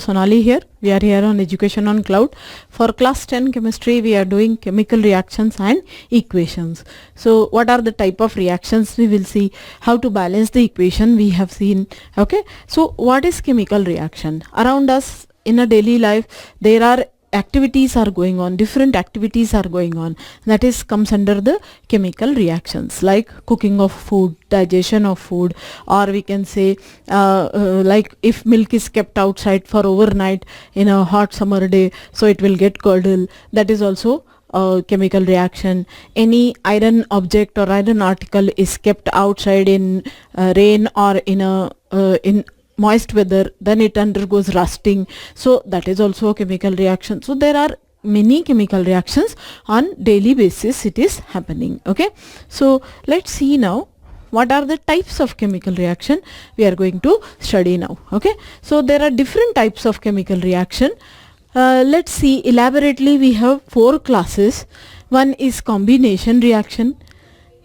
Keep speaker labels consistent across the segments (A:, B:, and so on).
A: Sonali here. We are here on Education on Cloud. For class 10 chemistry, we are doing chemical reactions and equations. So what are the type of reactions? We will see how to balance the equation we have seen. Okay. So what is chemical reaction? Around us in a daily life, there are activities are going on, different activities are going on, that is comes under the chemical reactions, like cooking of food, digestion of food, or we can say like if milk is kept outside for overnight in a hot summer day, so it will get curdle, that is also a chemical reaction. Any iron object or iron article is kept outside in rain or in moist weather, then it undergoes rusting, so that is also a chemical reaction. So there are many chemical reactions on daily basis, it is happening. Okay, so let's see now what are the types of chemical reaction we are going to study now. Okay, so there are different types of chemical reaction. Let's see elaborately. We have 4 classes. One is combination reaction,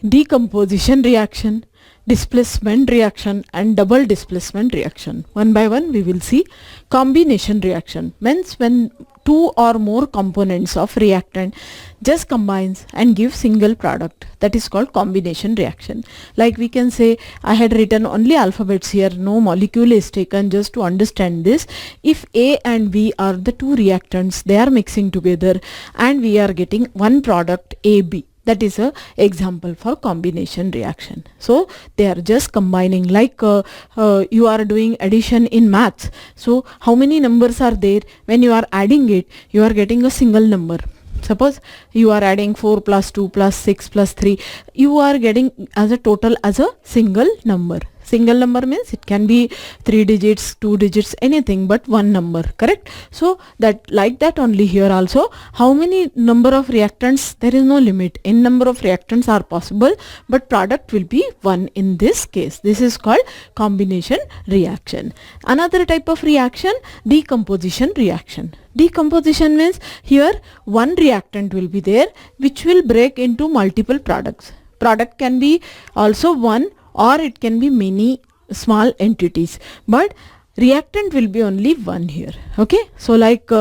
A: decomposition reaction, displacement reaction, and double displacement reaction. One by one we will see. Combination reaction means when 2 or more components of reactant just combines and give single product, that is called combination reaction. Like we can say, I had written only alphabets here, no molecule is taken, just to understand this. If A and B are the 2 reactants, they are mixing together and we are getting one product AB. That is a example for combination reaction. So they are just combining, like you are doing addition in maths. So how many numbers are there? When you are adding it, you are getting a single number. Suppose you are adding 4 plus 2 plus 6 plus 3, you are getting as a total as a single number. Single number means it can be 3 digits, 2 digits, anything but one number, correct? So that like that only here also, how many number of reactants, there is no limit. N number of reactants are possible, but product will be 1 in this case. This is called combination reaction. Another type of reaction, decomposition reaction. Decomposition means here one reactant will be there which will break into multiple products. Product can be also one or it can be many small entities, but reactant will be only one here. Okay, so like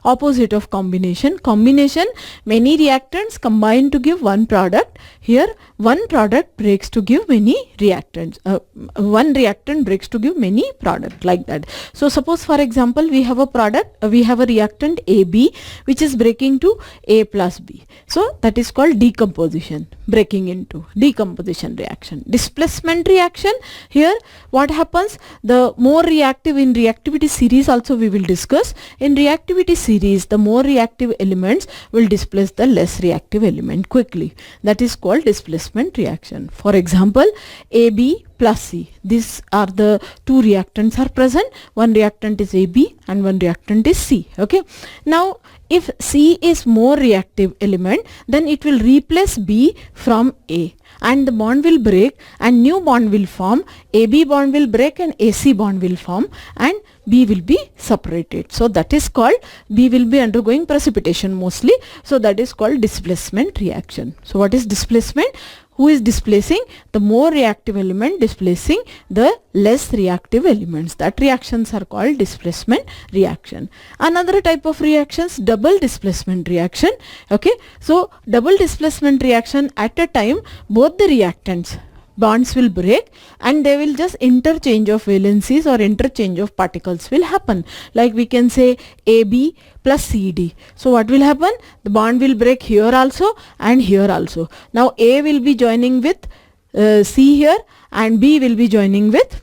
A: opposite of combination, many reactants combine to give one product. Here one product breaks to give many reactants, one reactant breaks to give many product, like that. So suppose for example we have a product, we have a reactant AB which is breaking to A plus B, so that is called decomposition, breaking into decomposition reaction. Displacement reaction, here what happens, the more reactive, in reactivity series also we will discuss, in reactivity series the more reactive elements will displace the less reactive element quickly, that is called displacement reaction. For example, AB plus C, these are the 2 reactants are present, one reactant is AB and one reactant is C. Okay, now if C is more reactive element, then it will replace B from A and the bond will break and new bond will form, AB bond will break and AC bond will form and B will be separated. So that is called, B will be undergoing precipitation mostly, so that is called displacement reaction. So what is displacement? Who is displacing? The more reactive element displacing the less reactive elements. That reactions are called displacement reaction. Another type of reactions, double displacement reaction. Okay, so double displacement reaction, at a time both the reactants bonds will break and they will just interchange of valencies or interchange of particles will happen. Like we can say AB plus CD. So what will happen? The bond will break here also and here also. Now A will be joining with C here and B will be joining with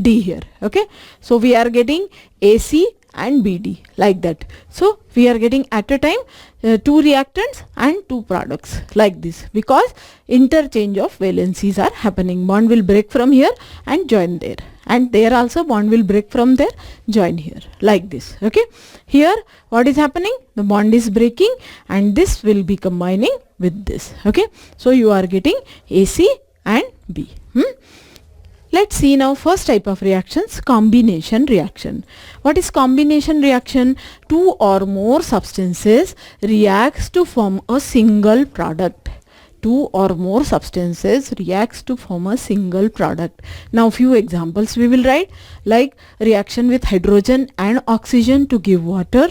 A: D here. Okay, so we are getting AC and BD, like that. So we are getting at a time 2 reactants and 2 products, like this, because interchange of valencies are happening. Bond will break from here and join there, and there also bond will break from there, join here, like this. Okay, here what is happening? The bond is breaking and this will be combining with this. Okay, so you are getting AC and B. Let's see now first type of reactions, combination reaction. What is combination reaction? 2 or more substances reacts to form a single product. two or more substances reacts to form a single product. Now few examples we will write, like reaction with hydrogen and oxygen to give water,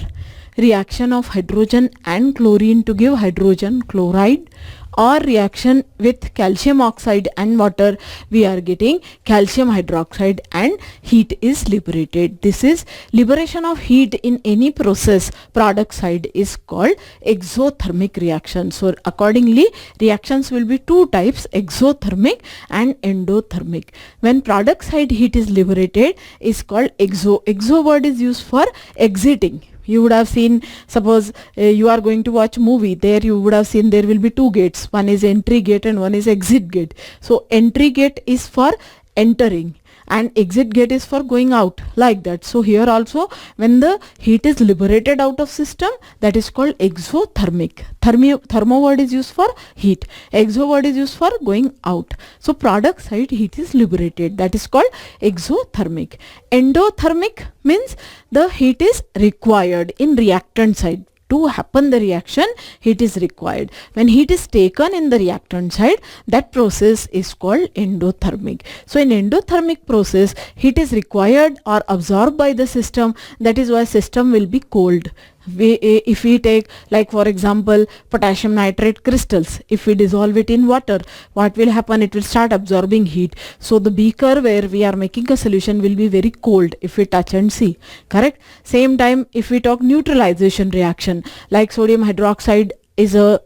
A: reaction of hydrogen and chlorine to give hydrogen chloride, or reaction with calcium oxide and water, we are getting calcium hydroxide and heat is liberated. This is liberation of heat in any process product side is called exothermic reaction. So accordingly reactions will be two types, exothermic and endothermic. When product side heat is liberated is called exo. Exo word is used for exiting. You would have seen, suppose you are going to watch movie, there you would have seen there will be two gates, one is entry gate and one is exit gate. So entry gate is for entering and exit gate is for going out, like that. So here also when the heat is liberated out of system, that is called exothermic. Thermo word is used for heat, exo word is used for going out. So product side heat is liberated, that is called exothermic. Endothermic means the heat is required in reactant side. To happen the reaction, heat is required. When heat is taken in the reactant side, that process is called endothermic. So in endothermic process, heat is required or absorbed by the system, that is why system will be cold. If we take, like for example, potassium nitrate crystals, if we dissolve it in water, what will happen? It will start absorbing heat. So the beaker where we are making a solution will be very cold if we touch and see, correct? Same time if we talk neutralization reaction, like sodium hydroxide is a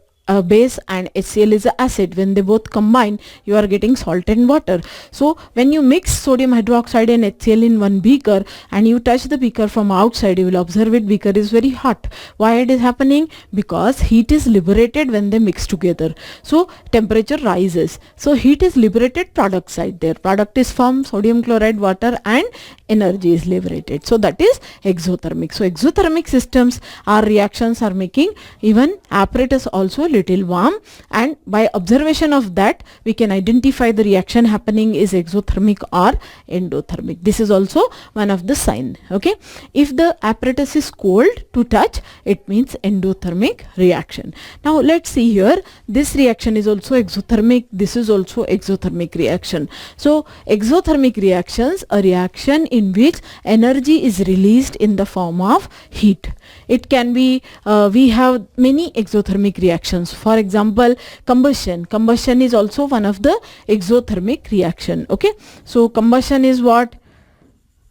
A: base and HCl is an acid. When they both combine, you are getting salt and water. So when you mix sodium hydroxide and HCl in one beaker and you touch the beaker from outside, you will observe it, beaker is very hot. Why it is happening? Because heat is liberated when they mix together. So temperature rises. So heat is liberated product side there. Product is formed, sodium chloride, water, and energy is liberated. So that is exothermic. So exothermic systems or reactions are making even apparatus also little warm, and by observation of that we can identify the reaction happening is exothermic or endothermic. This is also one of the sign. Okay, if the apparatus is cold to touch, it means endothermic reaction. Now let's see here, this reaction is also exothermic, this is also exothermic reaction. So exothermic reactions, a reaction in which energy is released in the form of heat. It can be, we have many exothermic reactions. For example, combustion. Combustion is also one of the exothermic reaction. Okay, so combustion is what?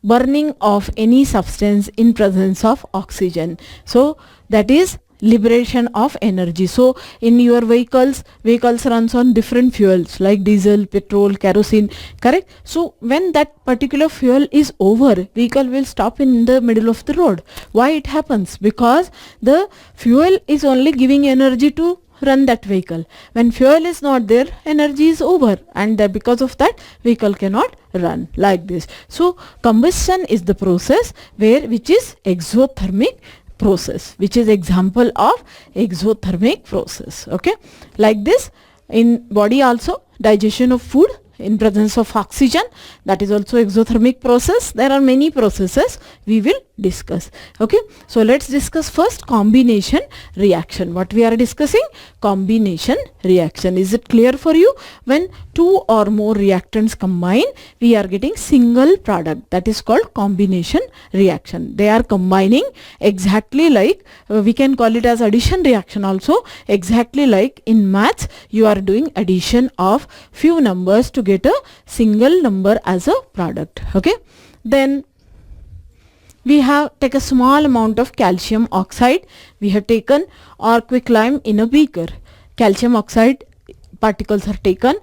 A: Burning of any substance in presence of oxygen. So that is liberation of energy. So in your vehicles runs on different fuels like diesel, petrol, kerosene, correct? So when that particular fuel is over, vehicle will stop in the middle of the road. Why it happens? Because the fuel is only giving energy to run that vehicle. When fuel is not there, energy is over, and that because of that vehicle cannot run, like this. So combustion is the process which is exothermic process, which is example of exothermic process. Okay, like this. In body also, digestion of food in presence of oxygen, that is also exothermic process. There are many processes we will discuss. Okay, so let's discuss first combination reaction. What we are discussing? Combination reaction. Is it clear for you? When two or more reactants combine, we are getting single product, that is called combination reaction. They are combining exactly like, we can call it as addition reaction also, exactly like in maths you are doing addition of few numbers to get a single number as a product. Okay, then we have take a small amount of calcium oxide we have taken, or quicklime in a beaker. Calcium oxide particles are taken,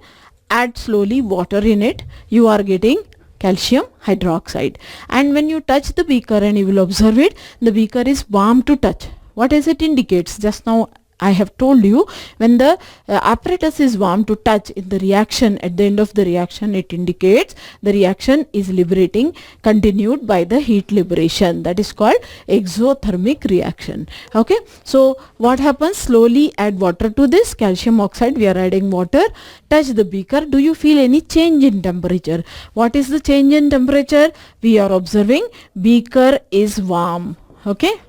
A: add slowly water in it, you are getting calcium hydroxide. And when you touch the beaker and you will observe it, the beaker is warm to touch. What is it indicates? Just now I have told you, when the apparatus is warm to touch in the reaction, at the end of the reaction it indicates the reaction is liberating, continued by the heat liberation. That is called exothermic reaction. Okay, so what happens? Slowly add water to this calcium oxide, we are adding water, touch the beaker. Do you feel any change in temperature? What is the change in temperature? We are observing beaker is warm. Okay,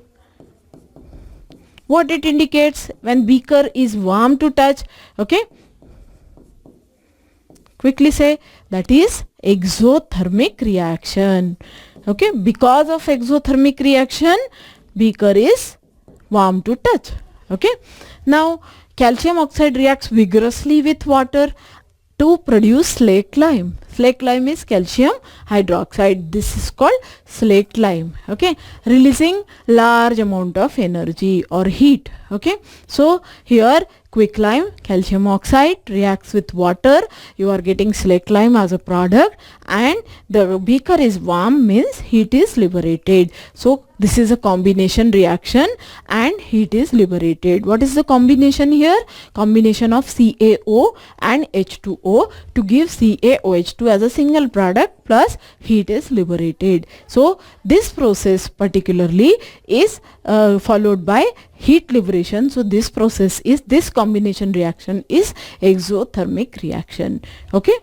A: what it indicates? When beaker is warm to touch, okay, Quickly say, that is exothermic reaction. Okay, because of exothermic reaction, beaker is warm to touch. Okay, now calcium oxide reacts vigorously with water to produce slaked lime. Slaked lime is calcium hydroxide. This is called slaked lime. Okay, releasing large amount of energy or heat. Okay, so here quicklime, calcium oxide reacts with water. You are getting slaked lime as a product, and the beaker is warm, means heat is liberated. So this is a combination reaction and heat is liberated. What is the combination here? Combination of CaO and H2O to give CaOH2 as a single product, plus heat is liberated. So this process particularly is followed by heat liberation. So this process is, this combination reaction is exothermic reaction. Okay.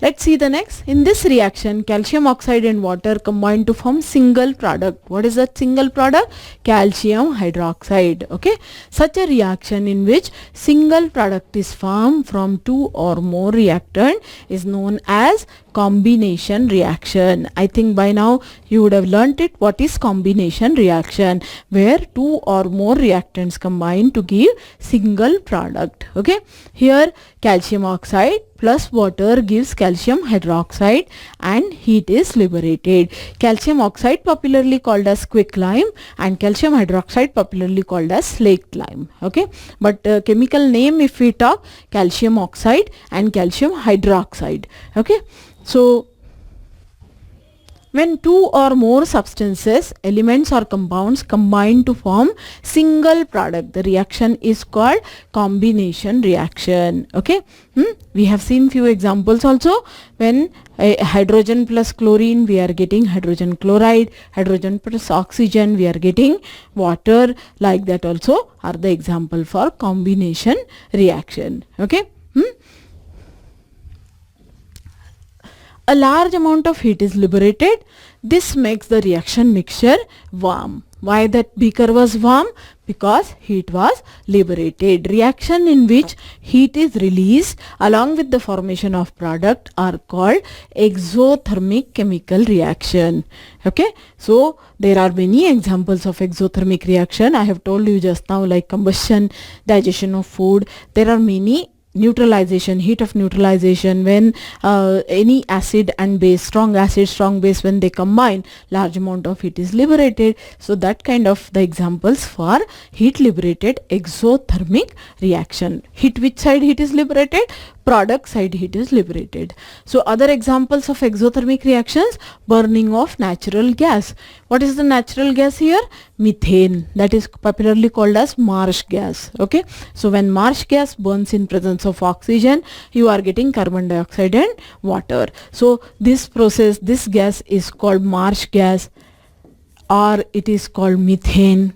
A: Let's see the next. In this reaction, calcium oxide and water combine to form single product. What is that single product? Calcium hydroxide. Okay. Such a reaction in which single product is formed from two or more reactant is known as combination reaction. I think by now you would have learnt it. What is combination reaction? Where two or more reactants combine to give single product. Okay. Here calcium oxide plus water gives calcium hydroxide and heat is liberated. Calcium oxide popularly called as quicklime and calcium hydroxide popularly called as slaked lime. Okay, but chemical name if we talk, calcium oxide and calcium hydroxide. Okay, so when two or more substances, elements or compounds combine to form single product, the reaction is called combination reaction. Okay, we have seen few examples also. When hydrogen plus chlorine, we are getting hydrogen chloride, hydrogen plus oxygen, we are getting water. Like that also are the example for combination reaction. Okay. A large amount of heat is liberated. This makes the reaction mixture warm. Why that beaker was warm? Because heat was liberated. Reaction in which heat is released along with the formation of product are called exothermic chemical reaction. Okay, so there are many examples of exothermic reaction. I have told you just now, like combustion, digestion of food. There are many. Neutralization, heat of neutralization, when any acid and base, strong acid, strong base, when they combine, large amount of heat is liberated. So that kind of the examples for heat liberated exothermic reaction. Heat, which side heat is liberated? Product side heat is liberated. So other examples of exothermic reactions, burning of natural gas. What is the natural gas here? Methane, that is popularly called as marsh gas. Okay, so when marsh gas burns in presence of oxygen, you are getting carbon dioxide and water. So this process, this gas is called marsh gas, or it is called methane,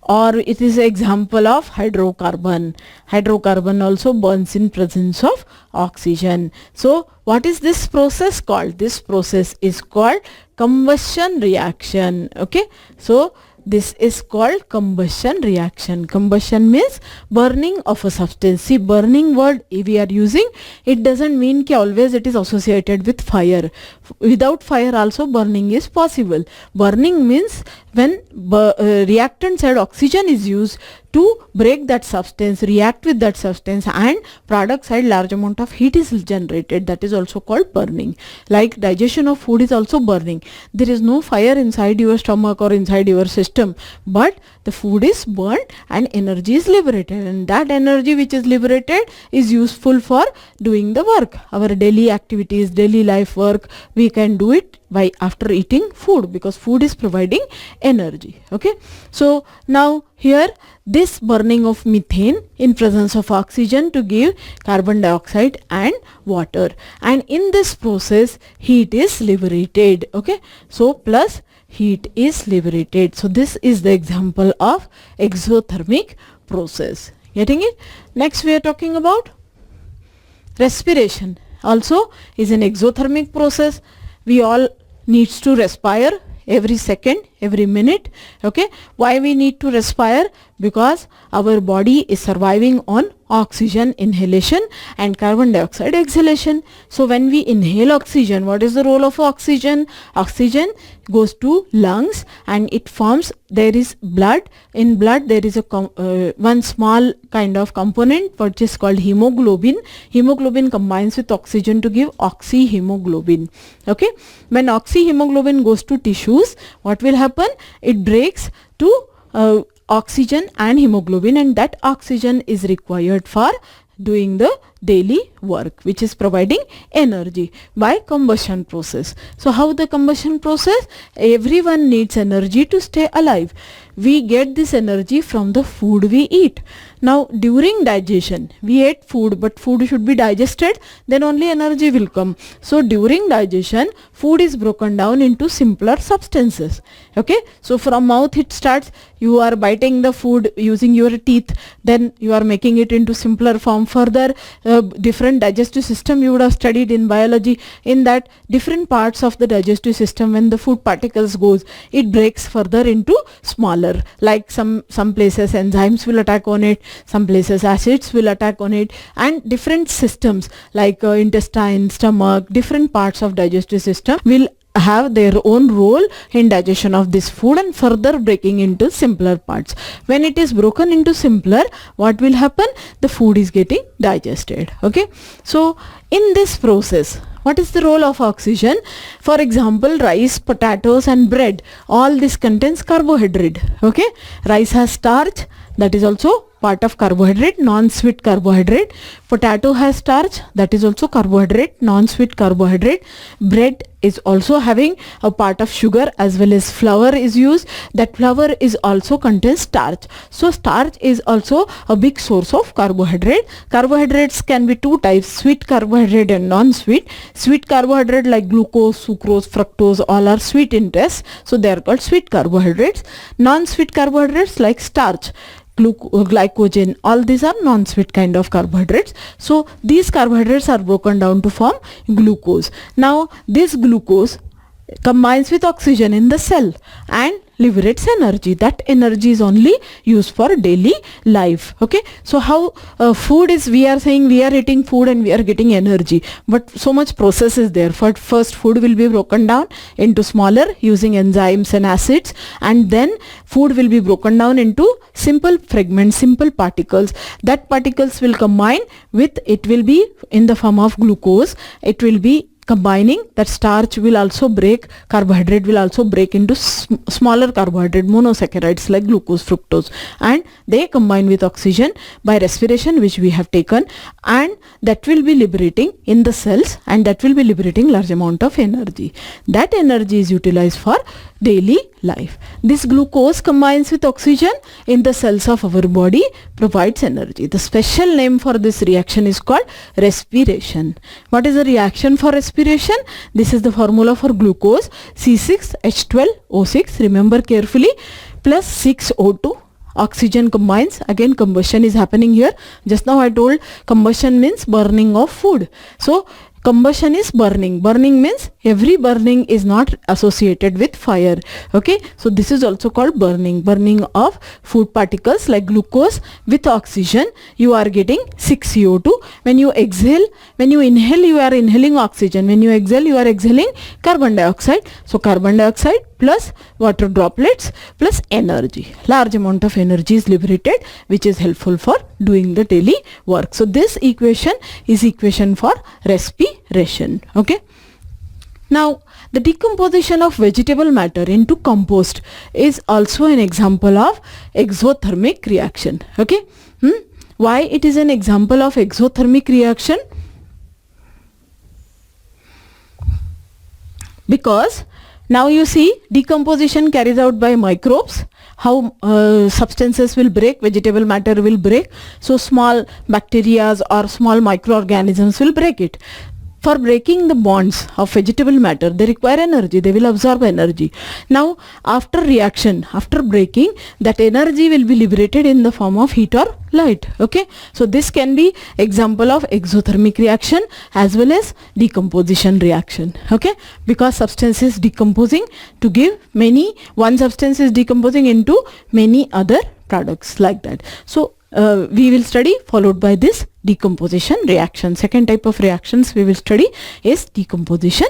A: or it is example of hydrocarbon. Hydrocarbon also burns in presence of oxygen. So what is this process called? This process is called combustion reaction. Okay, so this is called combustion reaction. Combustion means burning of a substance. See, burning word we are using, it doesn't mean that always it is associated with fire. Without fire also burning is possible. Burning means when reactant side oxygen is used to break that substance, react with that substance, and product side large amount of heat is generated. That is also called burning. Like digestion of food is also burning. There is no fire inside your stomach or inside your system, but the food is burnt and energy is liberated, and that energy which is liberated is useful for doing the work. Our daily activities, daily life work, we can do it by after eating food, because food is providing energy. Okay, so now here this burning of methane in presence of oxygen to give carbon dioxide and water, and in this process heat is liberated. Okay, so plus heat is liberated. So this is the example of exothermic process. Getting it? Next we are talking about respiration. Also is an exothermic process. We all needs to respire every second, every minute. Okay, why we need to respire? Because our body is surviving on oxygen inhalation and carbon dioxide exhalation. So when we inhale oxygen, what is the role of oxygen? Oxygen goes to lungs and it forms, there is blood. In blood there is a one small kind of component which is called hemoglobin. Hemoglobin combines with oxygen to give oxyhemoglobin. Okay, when oxyhemoglobin goes to tissues, what will happen? It breaks to oxygen and hemoglobin, and that oxygen is required for doing the daily work, which is providing energy by combustion process. So how the combustion process? Everyone needs energy to stay alive. We get this energy from the food we eat. Now during digestion, we ate food, but food should be digested, then only energy will come. So during digestion, food is broken down into simpler substances. Okay, so from mouth it starts, you are biting the food using your teeth, then you are making it into simpler form. Further, different digestive system you would have studied in biology. In that, different parts of the digestive system, when the food particles goes, it breaks further into smaller, like some places enzymes will attack on it, some places acids will attack on it, and different systems like intestine, stomach, different parts of digestive system will have their own role in digestion of this food and further breaking into simpler parts. When it is broken into simpler, what will happen? The food is getting digested. Okay, so in this process, what is the role of oxygen? For example, rice, potatoes and bread, all this contains carbohydrate. Okay, rice has starch, that is also part of carbohydrate, non-sweet carbohydrate. Potato has starch, that is also carbohydrate, non-sweet carbohydrate. Bread is also having a part of sugar as well as flour is used. That flour is also contains starch. So starch is also a big source of carbohydrate. Carbohydrates can be two types, sweet carbohydrate and non-sweet. Sweet carbohydrate like glucose, sucrose, fructose, all are sweet in taste, so they are called sweet carbohydrates. Non-sweet carbohydrates like starch, glycogen, all these are non-sweet kind of carbohydrates. So these carbohydrates are broken down to form glucose. Now this glucose combines with oxygen in the cell and liberates energy. That energy is only used for daily life. Okay, so how food is, we are saying we are eating food and we are getting energy, but so much process is there. First food will be broken down into smaller using enzymes and acids, and then food will be broken down into simple fragments, simple particles. That particles will combine with, it will be in the form of glucose, it will be combining, that starch will also break, carbohydrate will also break into smaller carbohydrate monosaccharides like glucose, fructose, and they combine with oxygen by respiration, which we have taken, and that will be liberating in the cells, and that will be liberating large amount of energy. That energy is utilized for daily life. This glucose combines with oxygen in the cells of our body, provides energy. The special name for this reaction is called respiration. What is the reaction for respiration? This is the formula for glucose, C6H12O6, remember carefully, plus 6O2. Oxygen combines, again combustion is happening here. Just now I told combustion means burning of food. So combustion is burning. Burning means every burning is not associated with fire. Okay, so this is also called burning. Burning of food particles like glucose with oxygen, you are getting 6CO2. When you exhale, when you inhale, you are inhaling oxygen. When you exhale, you are exhaling carbon dioxide. So carbon dioxide plus water droplets plus energy. Large amount of energy is liberated, which is helpful for doing the daily work. So this equation is equation for respiration. Okay. Now the decomposition of vegetable matter into compost is also an example of exothermic reaction. Okay. Why it is an example of exothermic reaction? Because now you see decomposition carries out by microbes. How substances will break, vegetable matter will break. So small bacteria or small microorganisms will break it. For breaking the bonds of vegetable matter, they require energy, they will absorb energy. Now after reaction, after breaking, that energy will be liberated in the form of heat or light. Okay, so this can be example of exothermic reaction as well as decomposition reaction. Okay, because substance is decomposing to give one substance is decomposing into many other products, like that. So we will study followed by this decomposition reaction. Second type of reactions we will study is decomposition.